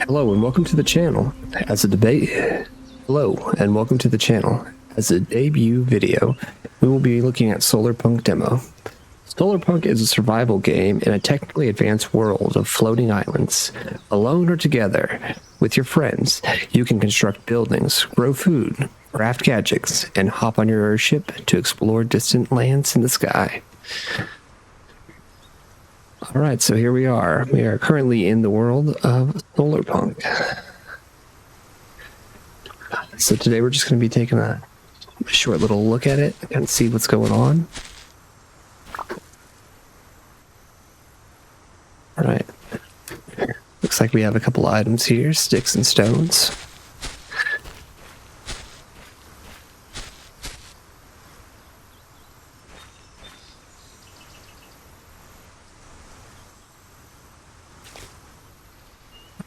Hello and welcome to the channel. As a debut video, we will be looking at SolarPunk demo. SolarPunk is a survival game in a technically advanced world of floating islands. Alone or together with your friends, you can construct buildings, grow food, craft gadgets, and hop on your airship to explore distant lands in the sky. Alright, so here we are. We are currently in the world of SolarPunk. So today we're just going to be taking a short little look at it and see what's going on. Alright. Looks like we have a couple items here, sticks and stones.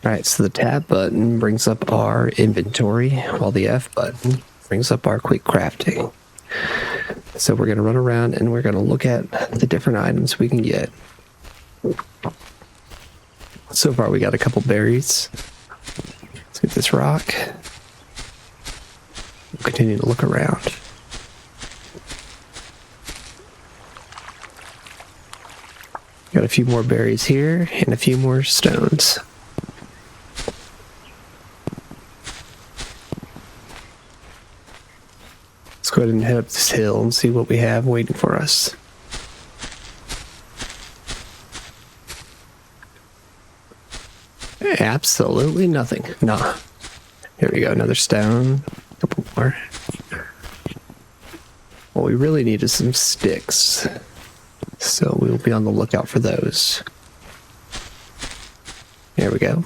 Alright, so the tab button brings up our inventory, while the F button brings up our quick crafting. So we're going to run around and we're going to look at the different items we can get. So far we got a couple berries. Let's get this rock. We'll continue to look around. Got a few more berries here and a few more stones. Let's go ahead and head up this hill and see what we have waiting for us. Absolutely nothing. Nah. Here we go, another stone. A couple more. What we really need is some sticks. So we'll be on the lookout for those. There we go.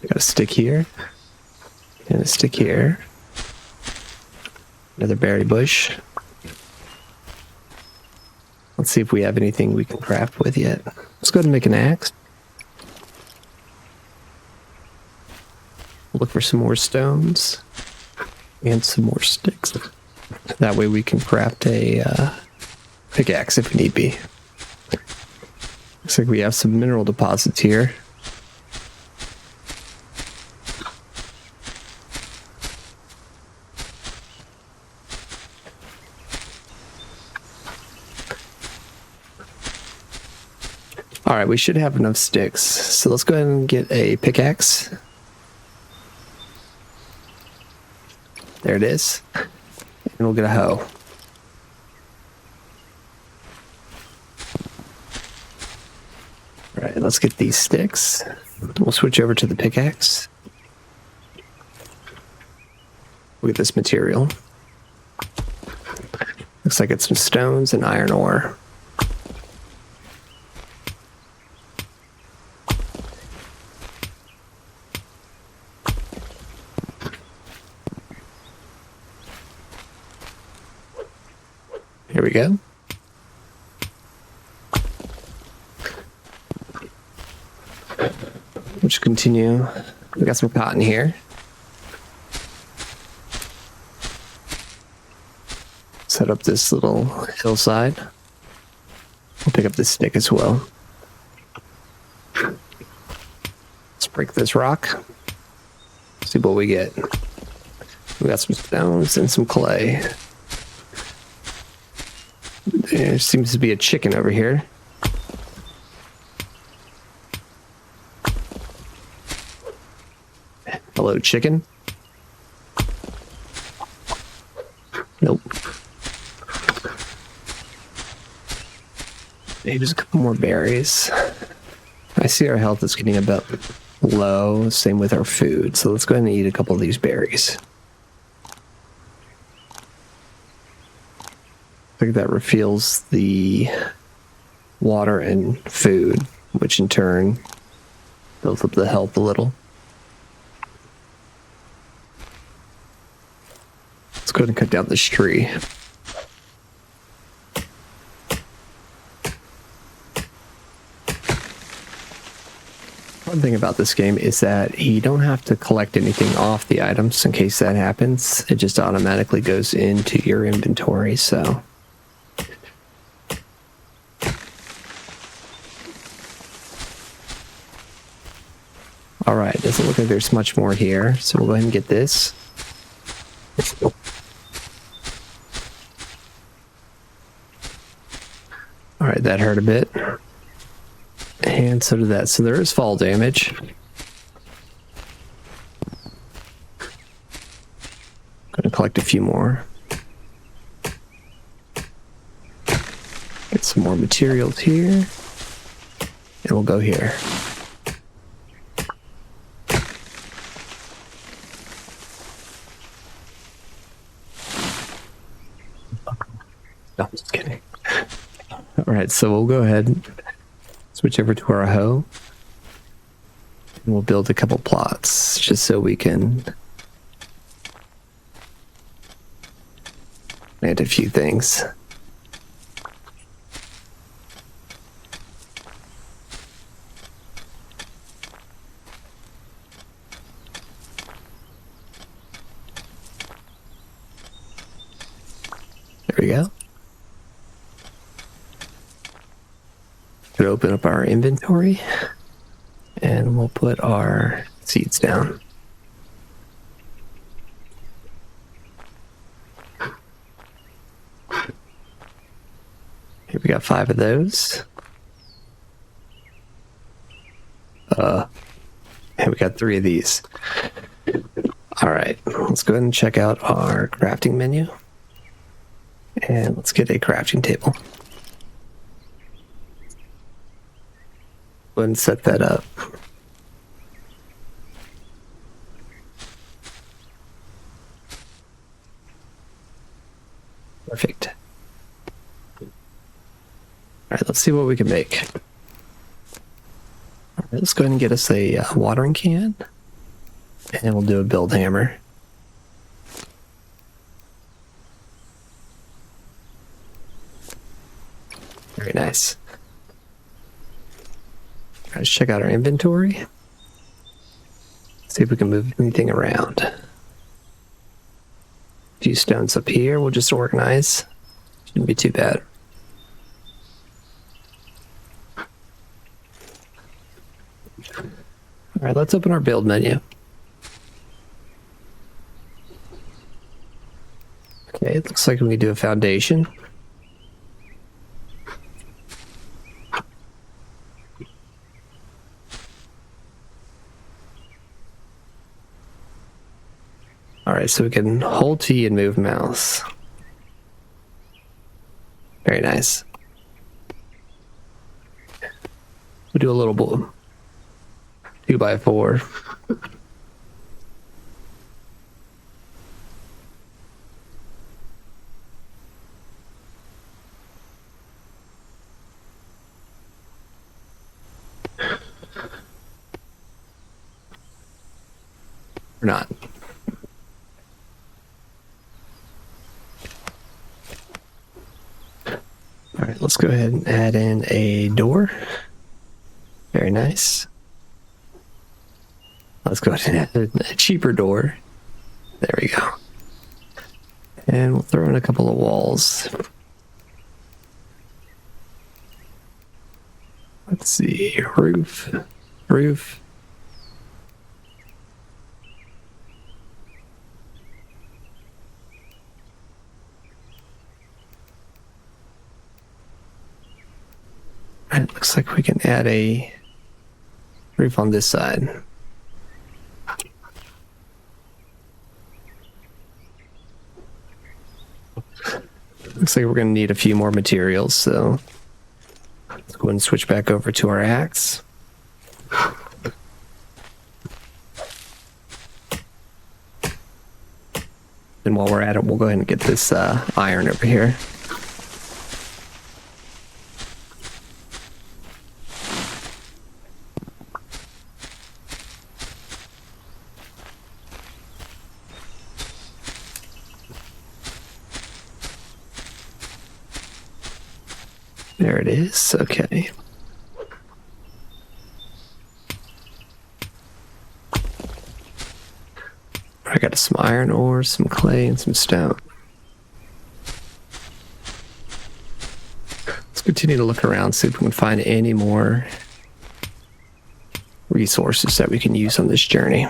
Got a stick here. And a stick here. Another berry bush. Let's see if we have anything we can craft with yet. Let's go ahead and make an axe. Look for some more stones and some more sticks. That way we can craft a pickaxe if need be. Looks like we have some mineral deposits here. Alright, we should have enough sticks. So let's go ahead and get a pickaxe. There it is. And we'll get a hoe. Alright, let's get these sticks. We'll switch over to the pickaxe. Look at this material. Looks like it's some stones and iron ore. Here we go. We'll just continue. We got some cotton here. Set up this little hillside. We'll pick up this stick as well. Let's break this rock. See what we get. We got some stones and some clay. There seems to be a chicken over here. Hello, chicken. Nope. Maybe just a couple more berries. I see our health is getting a bit low. Same with our food. So let's go ahead and eat a couple of these berries. I think that refills the water and food, which in turn builds up the health a little. Let's go ahead and cut down this tree. One thing about this game is that you don't have to collect anything off the items in case that happens. It just automatically goes into your inventory, so... All right, doesn't look like there's much more here, so we'll go ahead and get this. All right, that hurt a bit. And so did that. So there is fall damage. Gonna collect a few more. Get some more materials here. And we'll go here. No, I'm just kidding. All right, so we'll go ahead and switch over to our hoe. And we'll build a couple plots just so we can plant a few things. There we go. Could open up our inventory and we'll put our seeds down. Here we got 5 of those. And we got 3 of these. All right, let's go ahead and check out our crafting menu. And let's get a crafting table. Go ahead and set that up. Perfect. All right, let's see what we can make. All right, let's go ahead and get us a watering can. And we'll do a build hammer. Very nice. All right, let's check out our inventory. See if we can move anything around. A few stones up here we'll just organize. Shouldn't be too bad. All right, let's open our build menu. Okay, it looks like we do a foundation. All right, so we can hold T and move mouse. Very nice. We'll do a little 2x4. Or not. All right, let's go ahead and add in a door. Very nice. Let's go ahead and add a cheaper door. There we go. And we'll throw in a couple of walls. Let's see, roof. And it looks like we can add a roof on this side. Looks like we're going to need a few more materials, so let's go ahead and switch back over to our axe. And while we're at it, we'll go ahead and get this iron over here. There it is. Okay. I got some iron ore, some clay, and some stone. Let's continue to look around, see if we can find any more resources that we can use on this journey.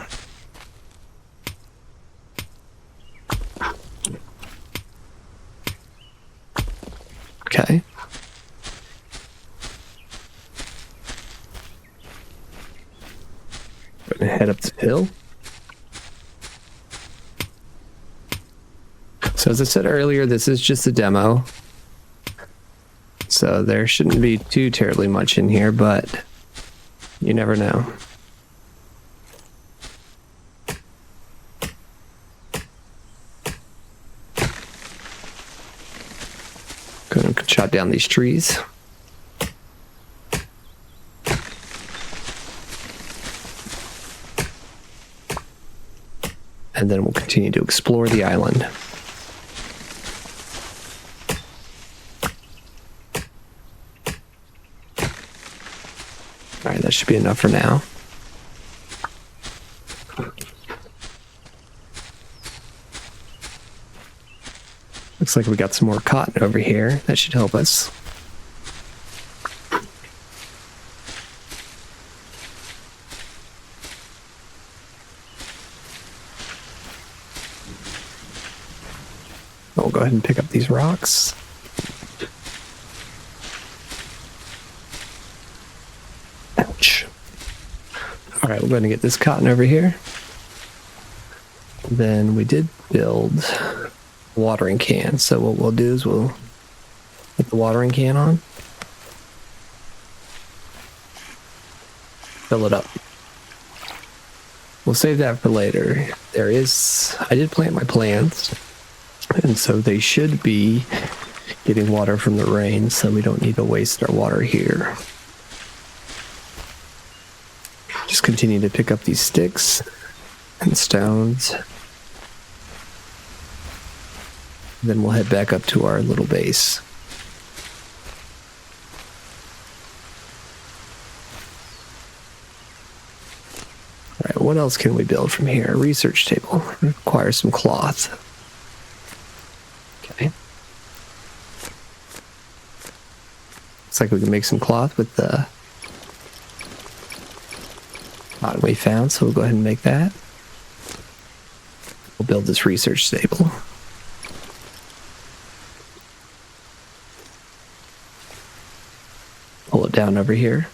Okay. We're gonna head up the hill. So as I said earlier, this is just a demo. So there shouldn't be too terribly much in here, but you never know. Go and chop down these trees. And then we'll continue to explore the island. All right, that should be enough for now. Looks like we got some more cotton over here. That should help us. We'll go ahead and pick up these rocks. Ouch. All right, we're going to get this cotton over here. Then we did build a watering can. So what we'll do is we'll put the watering can on. Fill it up. We'll save that for later. I did plant my plants, and so they should be getting water from the rain, so we don't need to waste our water here. Just continue to pick up these sticks and stones. Then we'll head back up to our little base. All right, what else can we build from here? A research table. Requires some cloth. Okay. Looks like we can make some cloth with the cotton we found, so we'll go ahead and make that. We'll build this research table. Pull it down over here.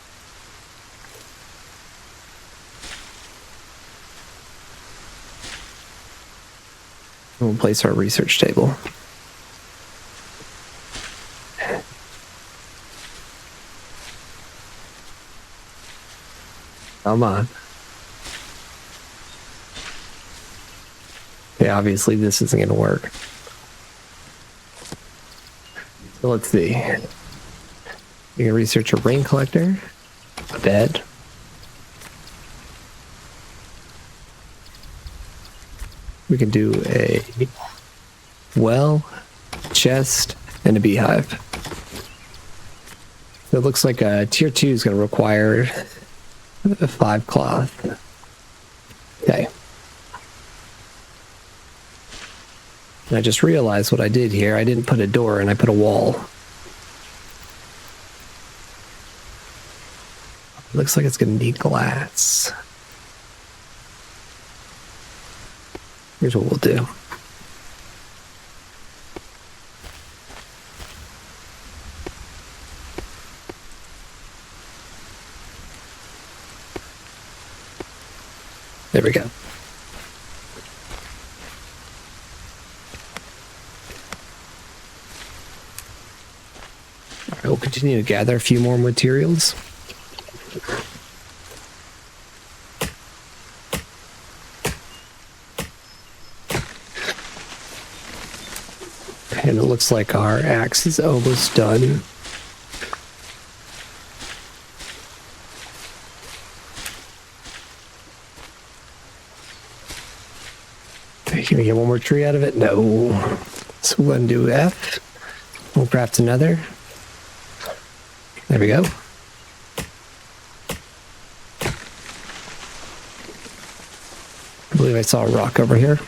And we'll place our research table. Come on. Okay, obviously this isn't going to work. So let's see. We can research a rain collector, a bed. We can do a well, chest, and a beehive. It looks like a tier 2 is going to require 5 cloth. Okay. And I just realized what I did here. I didn't put a door in, I put a wall. Looks like it's going to need glass. Here's what we'll do. There we go. All right, we'll continue to gather a few more materials. And it looks like our axe is almost done. Can we get one more tree out of it? No. So we'll undo F. We'll craft another. There we go. I believe I saw a rock over here.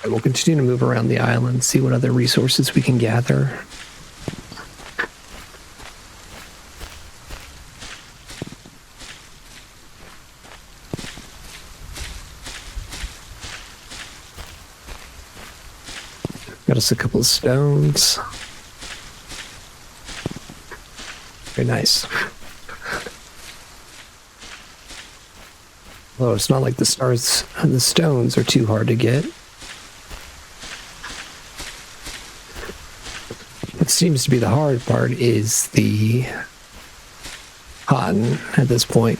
We'll continue to move around the island, see what other resources we can gather. Got us a couple of stones. Very nice. Well, it's not like the stones are too hard to get. What seems to be the hard part is the cotton at this point.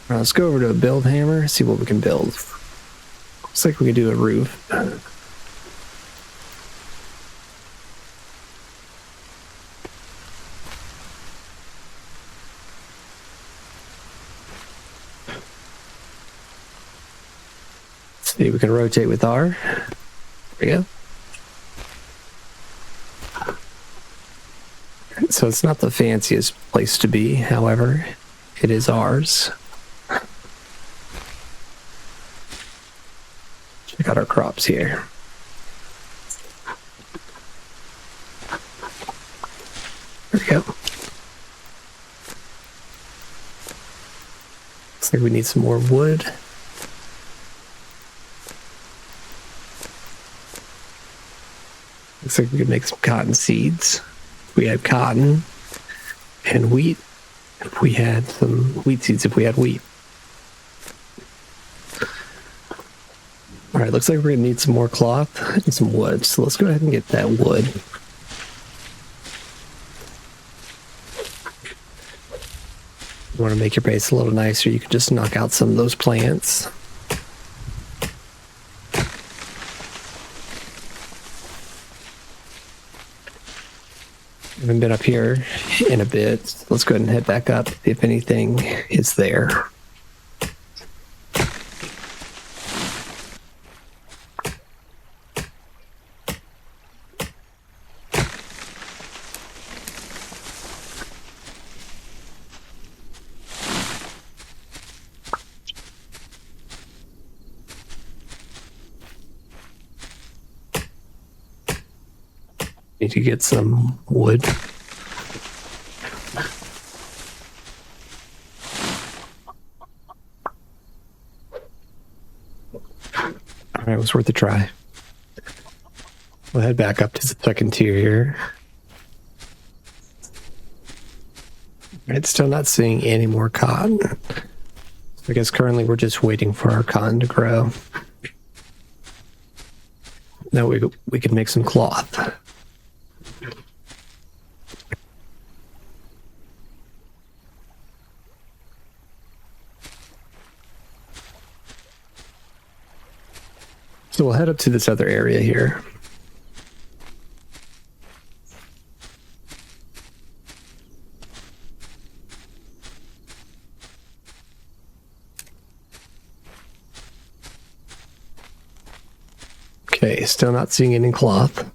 Right, let's go over to a build hammer, see what we can build. Looks like we can do a roof. See, we can rotate with R. There we go. So it's not the fanciest place to be, however, it is ours. Check out our crops here. There we go. Looks like we need some more wood. Looks like we could make some cotton seeds. We had cotton and wheat. If we had some wheat seeds, if we had wheat. All right, looks like we're gonna need some more cloth and some wood. So let's go ahead and get that wood. You want to make your base a little nicer, you can just knock out some of those plants. I haven't been up here in a bit. Let's go ahead and head back up if anything is there. Need to get some wood. All right, it was worth a try. We'll head back up to the second tier here. All right, still not seeing any more cotton. I guess currently we're just waiting for our cotton to grow. Now we can make some cloth. So we'll head up to this other area here. Okay, still not seeing any cloth.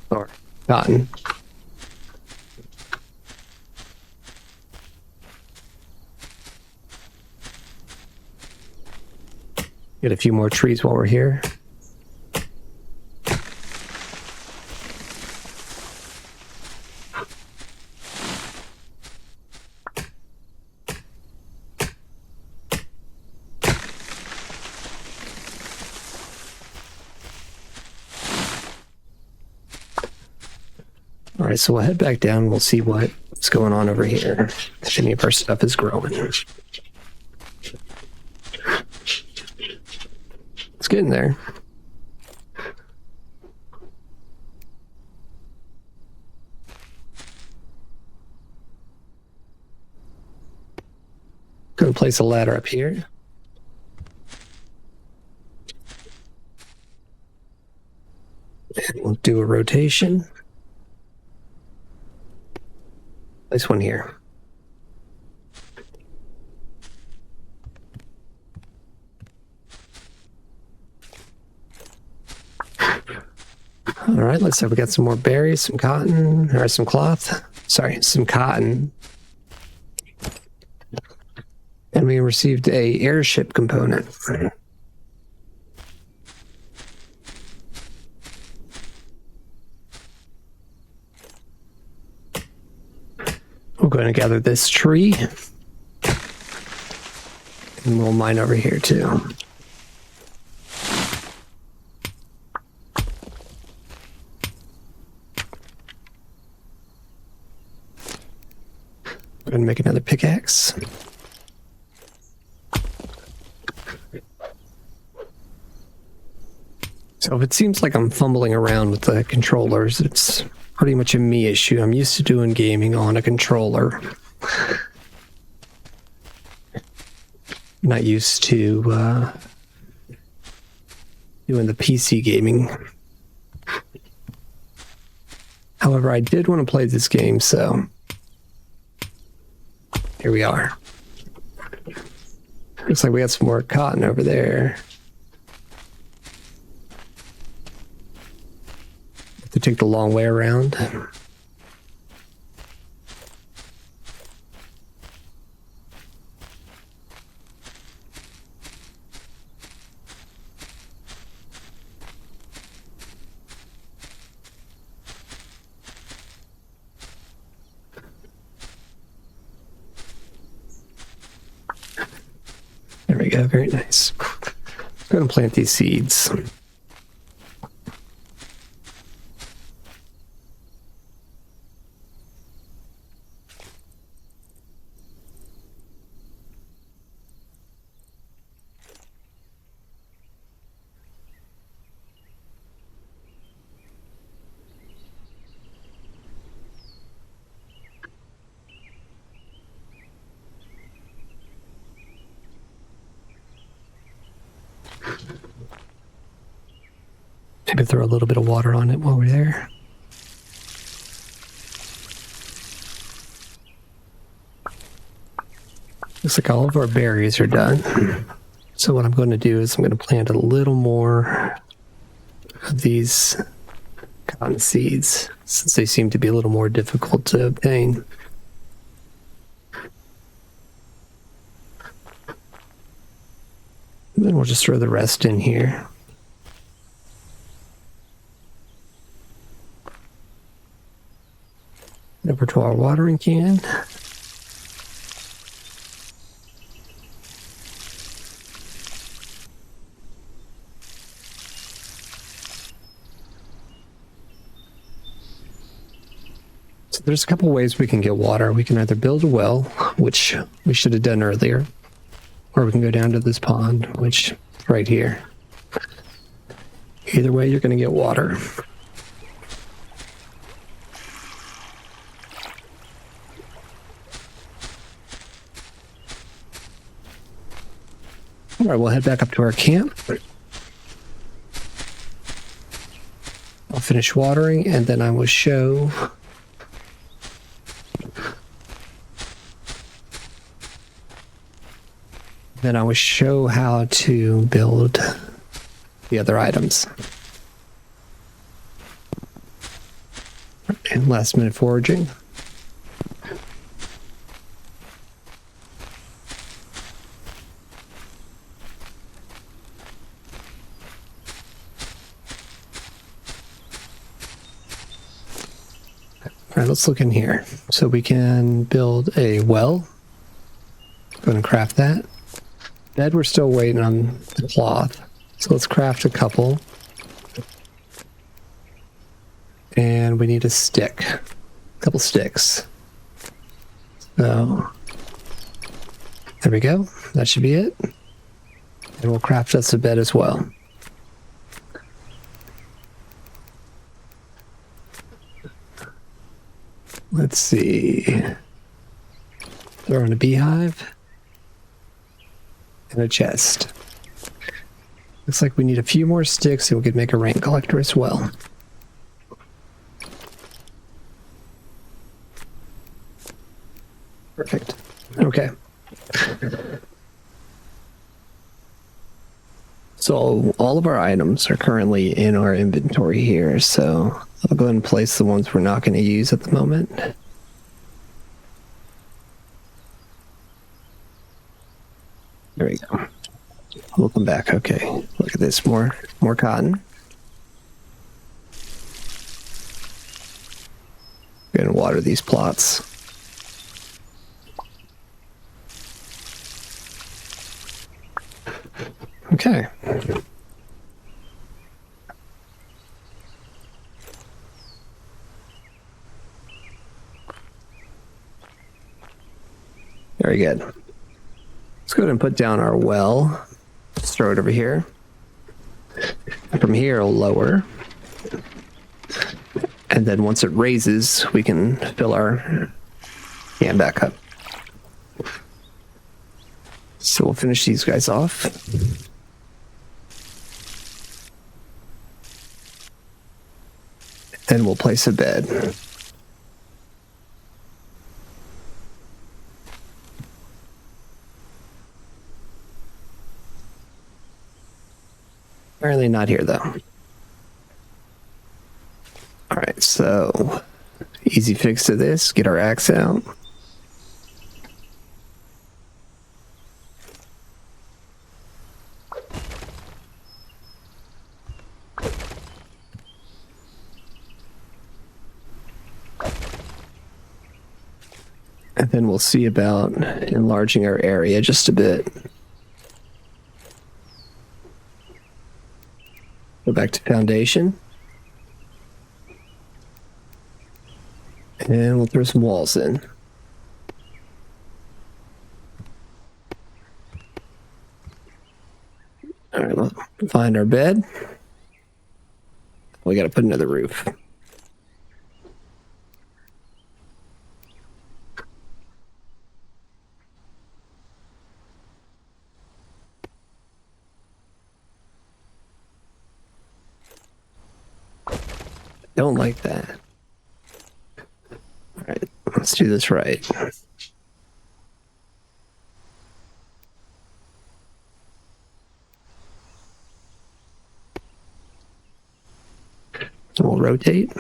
Or cotton. Get a few more trees while we're here. All right, so we'll head back down and we'll see what's going on over here. If any of our stuff is growing. It's getting there. Gonna place a ladder up here. And we'll do a rotation. Place one here. All right, let's say we got some more berries, some cotton, or some cloth. Sorry, some cotton. And we received a airship component. go ahead and gather this tree. And we'll mine over here too. Go ahead and make another pickaxe. So if it seems like I'm fumbling around with the controllers, it's pretty much a me issue. I'm used to doing gaming on a controller. Not used to doing the PC gaming. However, I did want to play this game, so here we are. Looks like we got some more cotton over there. To take the long way around. There we go, very nice. I'm going to plant these seeds. Maybe throw a little bit of water on it while we're there. Looks like all of our berries are done. So what I'm going to do is I'm going to plant a little more of these cotton seeds, since they seem to be a little more difficult to obtain. And then we'll just throw the rest in here. Over to our watering can. So there's a couple ways we can get water. We can either build a well, which we should have done earlier, or we can go down to this pond, which is right here. Either way, you're going to get water. All right, we'll head back up to our camp. I'll finish watering, and then I will show how to build the other items. And last minute foraging. All right, let's look in here. So we can build a well. Going to craft that. Bed, we're still waiting on the cloth. So let's craft a couple. And we need a stick. A couple sticks. So there we go. That should be it. And we'll craft us a bed as well. Let's see. Throw in a beehive. And a chest. Looks like we need a few more sticks and we could make a rain collector as well. Perfect. Okay. So all of our items are currently in our inventory here, so I'll go ahead and place the ones we're not going to use at the moment. There we go. We'll come back. Okay. Look at this. More cotton. We're going to water these plots. Very good. Let's go ahead and put down our well. Just throw it over here. And from here, it'll lower. And then once it raises, we can fill our can back up. So we'll finish these guys off. Then we'll place a bed. Apparently not here, though. All right, so easy fix to this. Get our axe out. And then we'll see about enlarging our area just a bit. Go back to foundation. And we'll throw some walls in. All right, we'll find our bed. We got to put another roof. Don't like that. All right, let's do this right. So we'll rotate.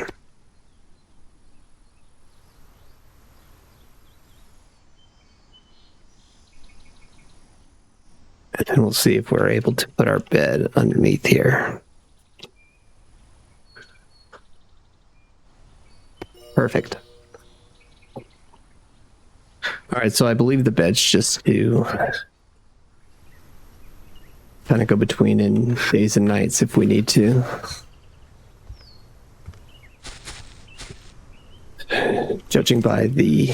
And then we'll see if we're able to put our bed underneath here. Perfect. All right, so I believe the bed's just to kind of go between in days and nights if we need to. Judging by the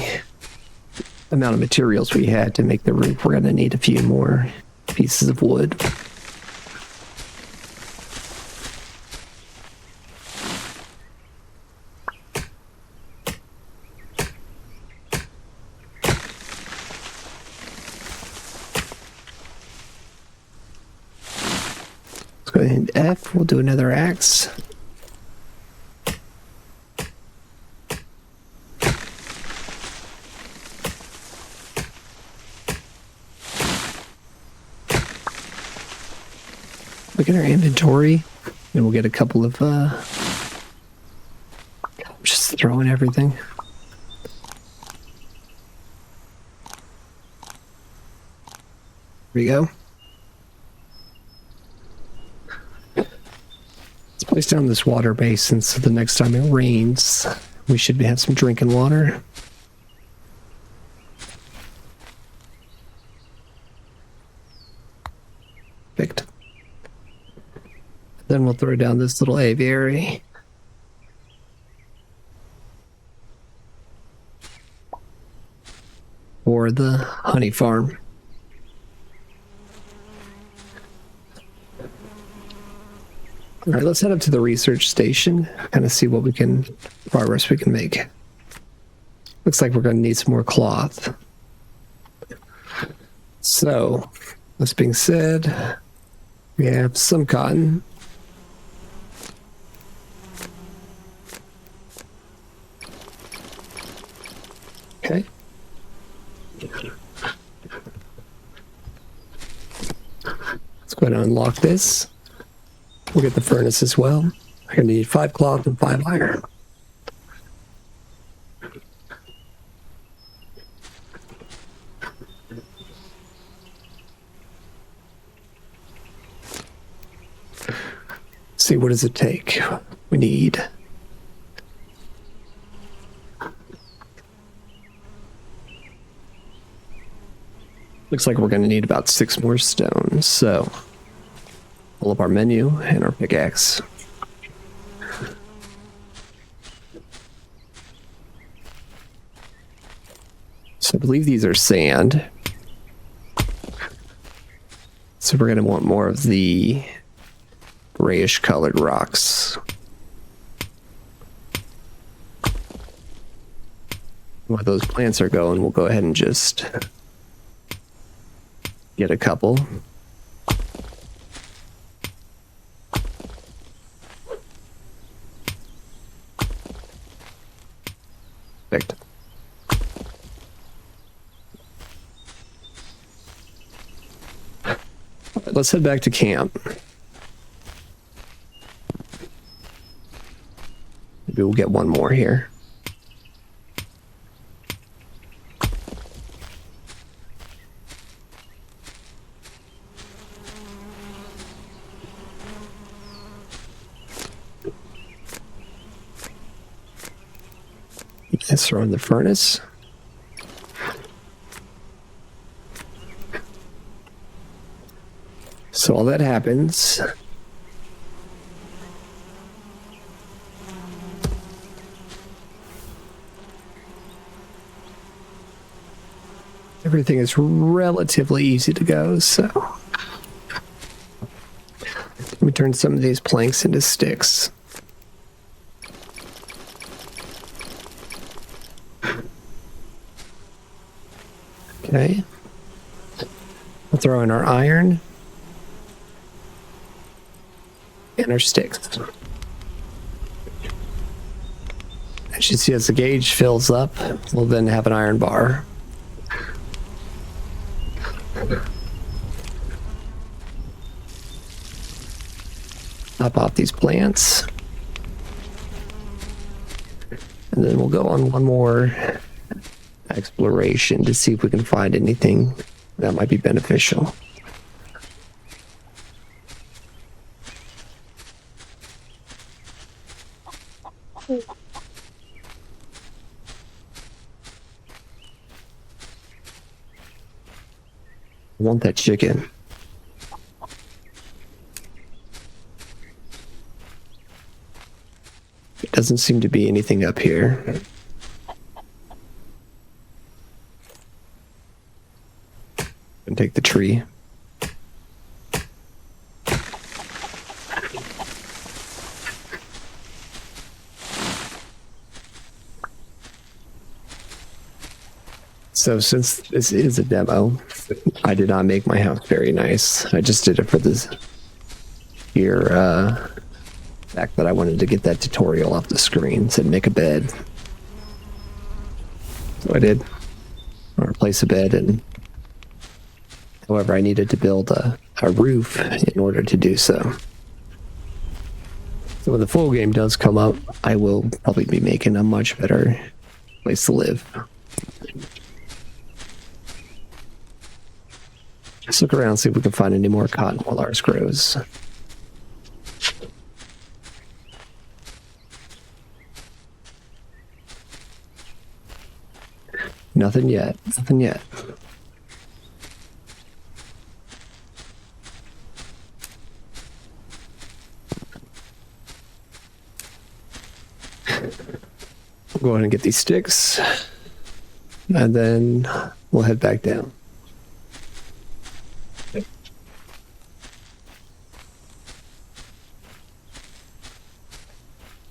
amount of materials we had to make the roof, we're going to need a few more pieces of wood. Let's go ahead and F. We'll do another axe. Look at our inventory, and we'll get a couple of, just throwing everything. Here we go. Let's place down this water basin so the next time it rains, we should have some drinking water. Perfect. Then we'll throw down this little aviary. For the honey farm. All right, let's head up to the research station, kind of see what progress we can make. Looks like we're going to need some more cloth. So, this being said, we have some cotton. Okay. Let's go ahead and unlock this. We'll get the furnace as well. I'm going to need 5 cloth and 5 iron. Let's see, what does it take? We need looks like we're going to need about 6 more stones, so pull up our menu and our pickaxe. So I believe these are sand. So we're going to want more of the grayish colored rocks. While those plants are going, we'll go ahead and just get a couple. Perfect. Let's head back to camp. Maybe we'll get one more here. Let's throw in the furnace. So all that happens. Everything is relatively easy to go, so let me turn some of these planks into sticks. Okay. We'll throw in our iron and our sticks. As you see, as the gauge fills up, we'll then have an iron bar. Top off these plants. And then we'll go on one more exploration to see if we can find anything that might be beneficial. I want that chicken. It doesn't seem to be anything up here. And take the tree. So since this is a demo, I did not make my house very nice. I just did it for this here fact that I wanted to get that tutorial off the screen. It said make a bed. So I did. I replace a bed, and however I needed to build a roof in order to do so. So when the full game does come up, I will probably be making a much better place to live. Let's look around, see if we can find any more cotton while ours grows. Nothing yet. Nothing yet. We'll go ahead and get these sticks, and then we'll head back down.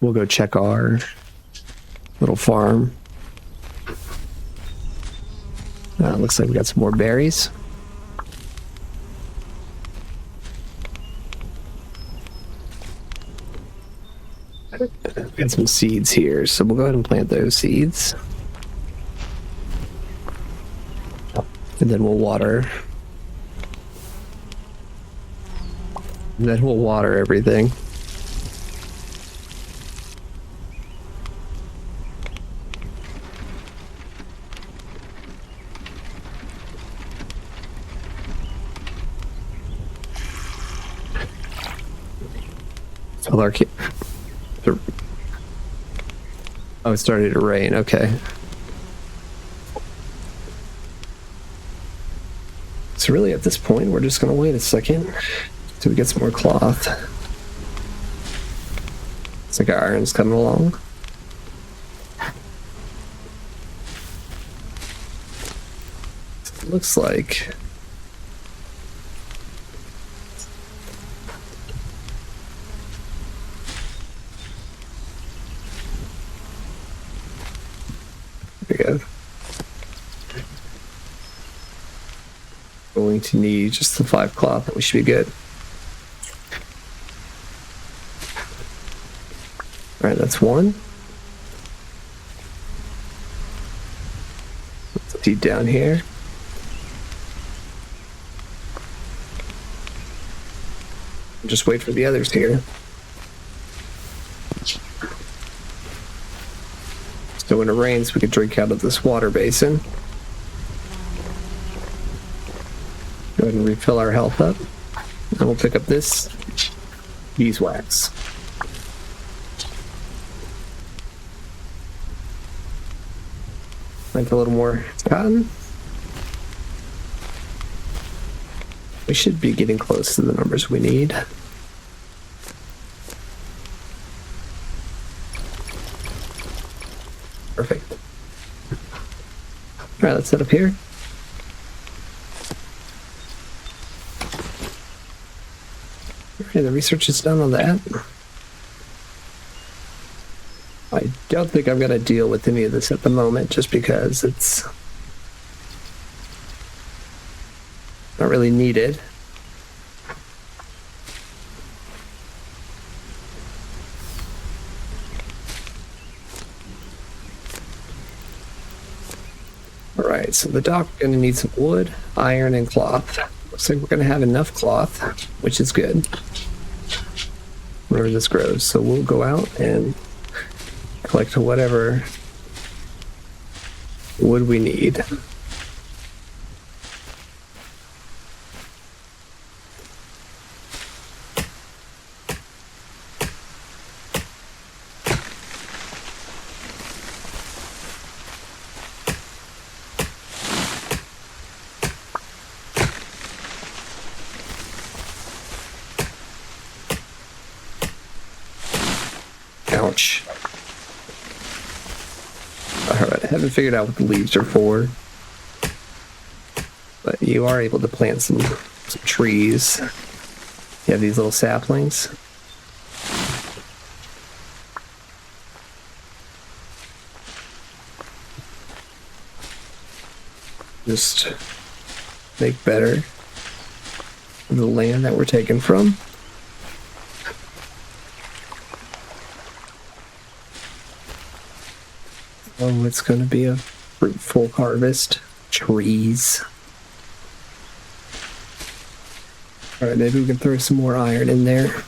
We'll go check our little farm. Looks like we got some more berries. Got some seeds here, so we'll go ahead and plant those seeds. And then we'll water. And then we'll water everything. Oh, it started to rain. Okay. So really at this point, we're just going to wait a second till we get some more cloth. It's like our iron's coming along. looks like there we go. Going to need just the 5 cloth and we should be good. All right, that's 1. Let's deep down here. Just wait for the others here. So when it rains, we can drink out of this water basin. Go ahead and refill our health up. And we'll pick up this beeswax. Like a little more cotton. We should be getting close to the numbers we need. Perfect. All right, let's set up here. Okay, the research is done on that. I don't think I'm going to deal with any of this at the moment, just because it's not really needed. Alright, so the dock is going to need some wood, iron, and cloth. Looks like we're going to have enough cloth, which is good. Wherever this grows. So we'll go out and collect whatever wood we need. Ouch. Alright, I haven't figured out what the leaves are for. But you are able to plant some trees. You have these little saplings. Just make better the land that we're taking from. Oh, it's going to be a fruitful harvest. Trees. Alright, maybe we can throw some more iron in there.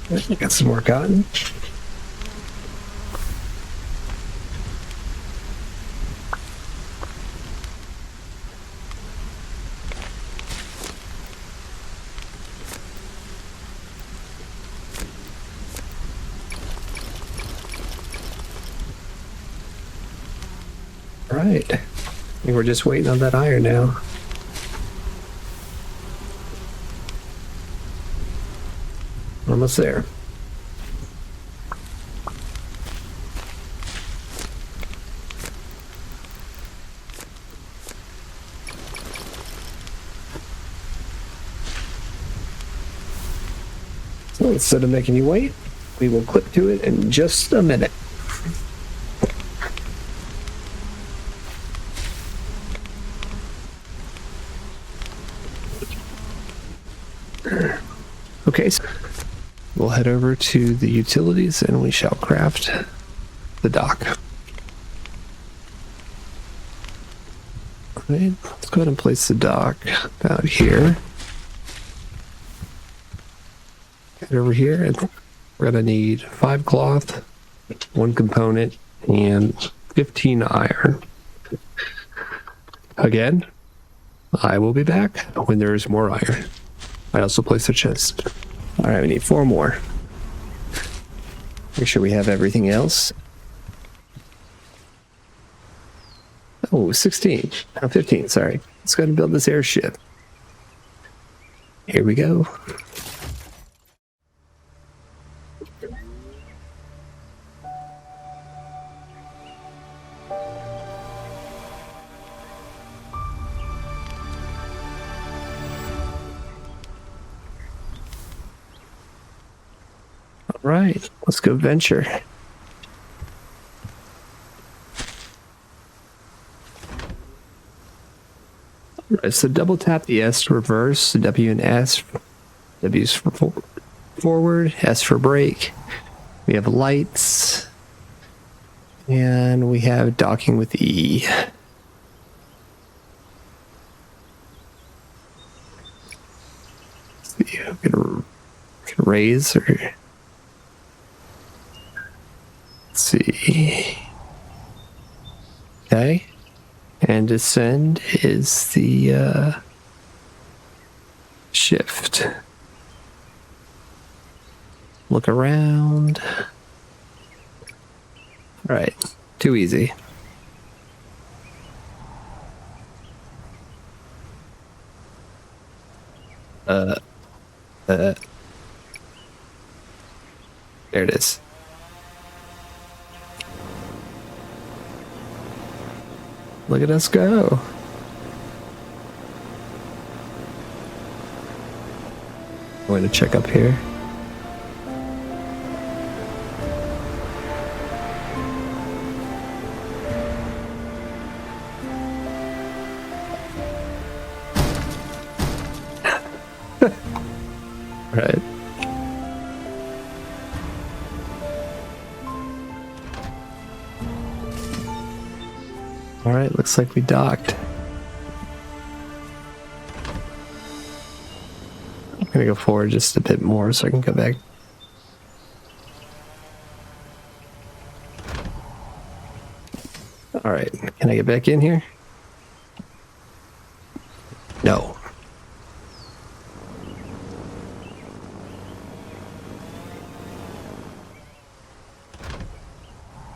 I got some more cotton. Right. I think we're just waiting on that iron now. Almost there. So instead of making you wait, we will clip to it in just a minute. Okay, so we'll head over to the utilities and we shall craft the dock. Alright, let's go ahead and place the dock about here. Head over here, and we're gonna need 5 cloth, 1 component, and 15 iron. Again, I will be back when there is more iron. I also placed a chest. Alright, we need 4 more. Make sure we have everything else. Oh, 16. Oh, 15, sorry. Let's go ahead and build this airship. Here we go. Right, let's go venture. Right, so double tap the S to reverse, the W and S. W's for forward, S for brake. We have lights. And we have docking with E. Let's see, I'm gonna raise or let's see. Okay. And descend is the shift. Look around. All right, too easy. There it is. Look at us go. I'm going to check up here. Right. All right, looks like we docked. I'm gonna go forward just a bit more so I can go back. All right, can I get back in here? No.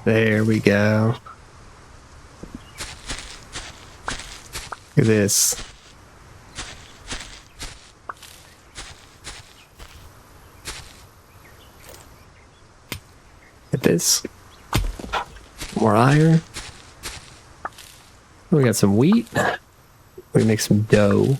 There we go. Look at this. Get this. More iron. We got some wheat. We make some dough.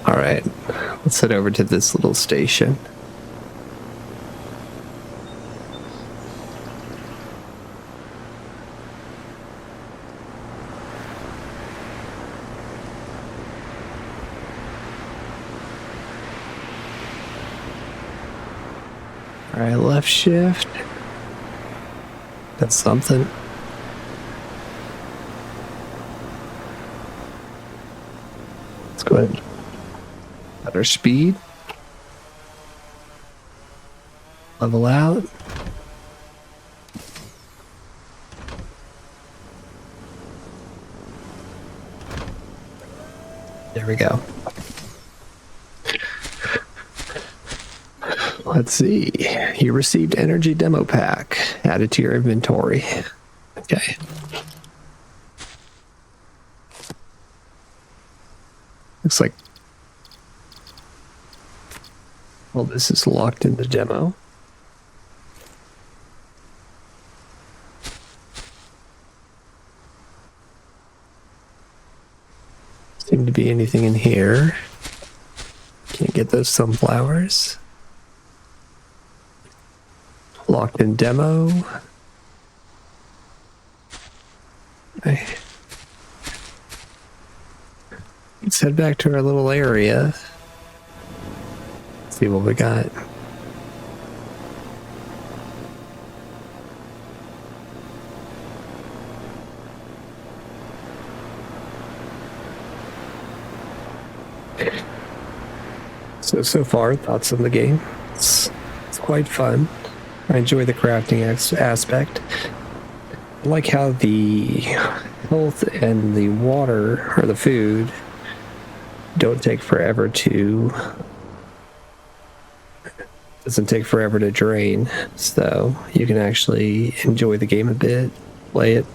All right, let's head over to this little station. All right, left shift. That's something. Let's go ahead. Got our speed. Level out. There we go. Let's see. You received energy demo pack added to your inventory. Okay. Looks like, well, this is locked in the demo. Seem to be anything in here. Can't get those sunflowers. Locked in demo. Okay. Let's head back to our little area. See what we got. So far, thoughts on the game. It's quite fun. I enjoy the crafting aspect. I like how the health and the water, or the food, don't take forever to... doesn't take forever to drain, so you can actually enjoy the game a bit, play it.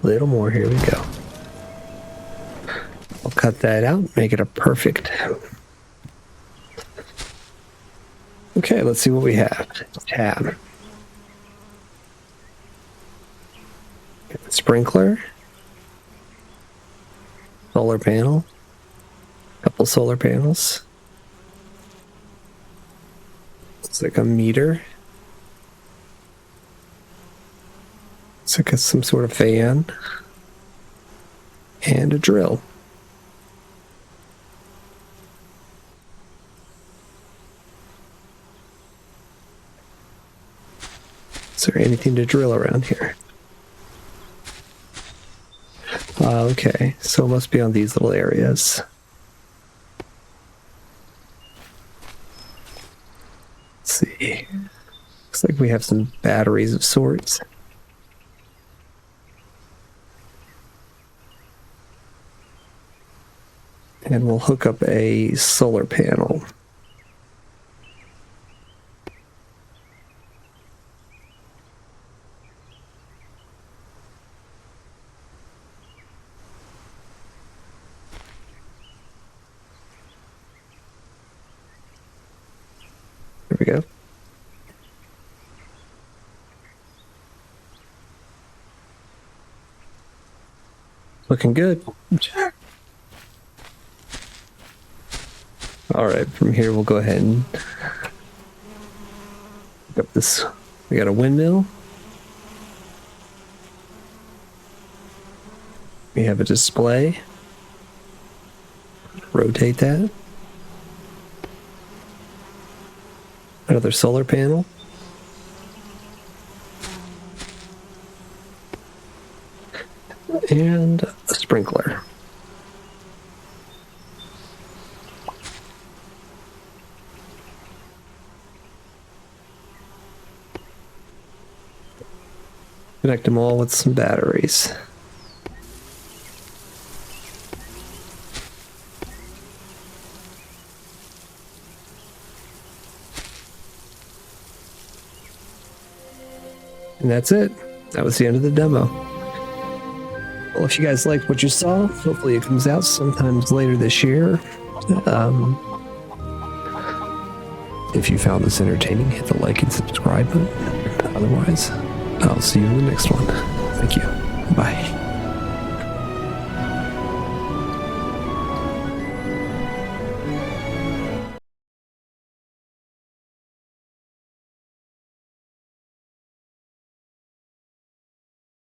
A little more, here we go. I'll cut that out, make it a perfect Okay, let's see what we have. Tab. Sprinkler. Solar panel. Couple solar panels. Looks like a meter. Looks like some sort of fan. And a drill. Is there anything to drill around here? Okay, so it must be on these little areas. Let's see. Looks like we have some batteries of sorts. And we'll hook up a solar panel. There we go. Looking good. All right, from here we'll go ahead and pick up this. We got a windmill. We have a display. Rotate that. Another solar panel. And a sprinkler. Connect them all with some batteries. And that's it. That was the end of the demo. Well, if you guys liked what you saw, hopefully it comes out sometimes later this year. If you found this entertaining, hit the like and subscribe button. Otherwise, I'll see you in the next one. Thank you. Bye.